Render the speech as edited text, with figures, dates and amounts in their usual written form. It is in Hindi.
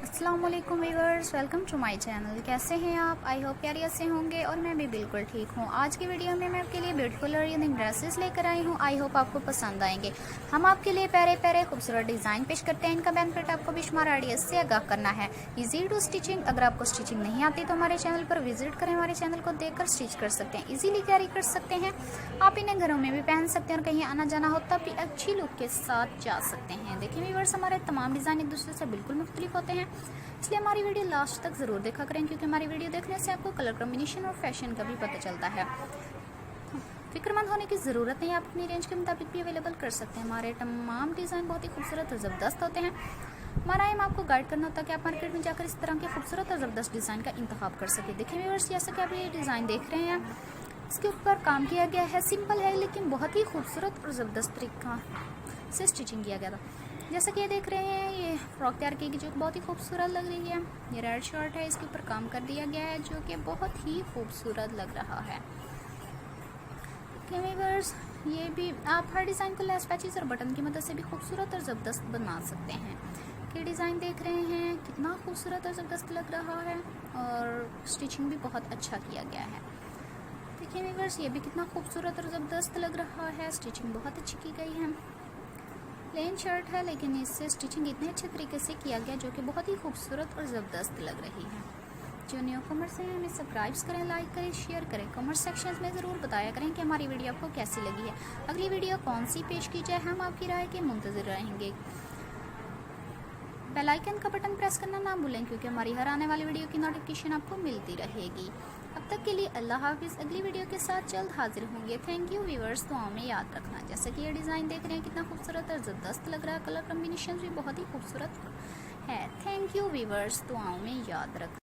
अस्सलाम वालेकुम viewers, welcome to my channel. कैसे हैं आप? आई होप खैरियत से होंगे और मैं भी बिल्कुल ठीक हूँ। आज की वीडियो में मैं आपके लिए ब्यूटीफुल और यूनिक ड्रेसेस लेकर आई हूँ। आई होप आपको पसंद आएंगे। हम आपके लिए प्यारे प्यारे खूबसूरत डिज़ाइन पेश करते हैं। इनका बेनिफिट आपको बेशुमार आइडियाज से आगाह करना है। Easy to stitching. अगर आपको स्टिचिंग नहीं आती तो हमारे चैनल पर विजिट करें, हमारे चैनल को देखकर स्टिच कर सकते हैं, ईजीली कैरी कर सकते हैं। आप इन्हें घरों में भी पहन सकते हैं और कहीं आना जाना हो तब भी अच्छी लुक के साथ जा सकते हैं। देखिए व्यूअर्स, हमारे तमाम डिज़ाइन एक दूसरे से बिल्कुल मुख्तलिफ होते हैं, इसलिए हमारी वीडियो लास्ट तक ज़रूर देखा करें, क्योंकि हमारी वीडियो देखने से आपको कलर कॉम्बिनेशन और फैशन का भी पता चलता है। फिक्रमंद होने की ज़रूरत नहीं, आप अपनी रेंज के मुताबिक भी अवेलेबल कर सकते हैं। हमारे तमाम डिज़ाइन बहुत ही खूबसूरत और ज़बरदस्त होते हैं। हमारा एम आपको गाइड करना होता है कि आप मार्केट में जाकर इस तरह के खूबसूरत और ज़बरदस्त डिज़ाइन का इंतखाब कर सकें। देखिए व्यूअर्स, जैसा कि आप ये डिज़ाइन देख रहे हैं, इसके ऊपर काम किया गया है। सिंपल है लेकिन बहुत ही खूबसूरत और ज़बरदस्त तरीका से स्टिचिंग किया गया था। जैसा कि ये देख रहे हैं, ये फ्रॉक तैयार की गई जो बहुत ही खूबसूरत लग रही है। ये रेड शर्ट है, इसके ऊपर काम कर दिया गया है जो कि बहुत ही खूबसूरत लग रहा है। व्यूअर्स, ये भी आप हर डिज़ाइन को लेस पैचेस और बटन की मदद से भी खूबसूरत और ज़बरदस्त बना सकते हैं। ये डिज़ाइन देख रहे हैं कितना खूबसूरत और ज़बरदस्त लग रहा है और स्टिचिंग भी बहुत अच्छा किया गया है। देखिए व्यूअर्स, ये भी कितना खूबसूरत और ज़बरदस्त लग रहा है। स्टिचिंग बहुत अच्छी की गई है। प्लेन शर्ट है लेकिन इससे स्टिचिंग इतने अच्छे तरीके से किया गया जो कि बहुत ही खूबसूरत और ज़बरदस्त लग रही है। जो न्यू कॉमर्स हैं हमें सब्सक्राइब करें, लाइक करें, शेयर करें। कमेंट सेक्शन में ज़रूर बताया करें कि हमारी वीडियो आपको कैसी लगी है। अगली वीडियो कौन सी पेश की जाए, हम आपकी राय के मुंतज़िर रहेंगे। बेल आइकन का बटन प्रेस करना ना भूलें, क्योंकि हमारी हर आने वाली वीडियो की नोटिफिकेशन आपको मिलती रहेगी। अब तक के लिए अल्लाह हाफिज़। अगली वीडियो के साथ जल्द हाजिर होंगे। थैंक यू व्यूअर्स, दुआओं में याद रखना। जैसे कि ये डिज़ाइन देख रहे हैं कितना खूबसूरत और ज़बरदस्त लग रहा है। कलर कॉम्बिनेशन भी बहुत ही खूबसूरत है। थैंक यू व्यूअर्स, दुआओं में याद रखना।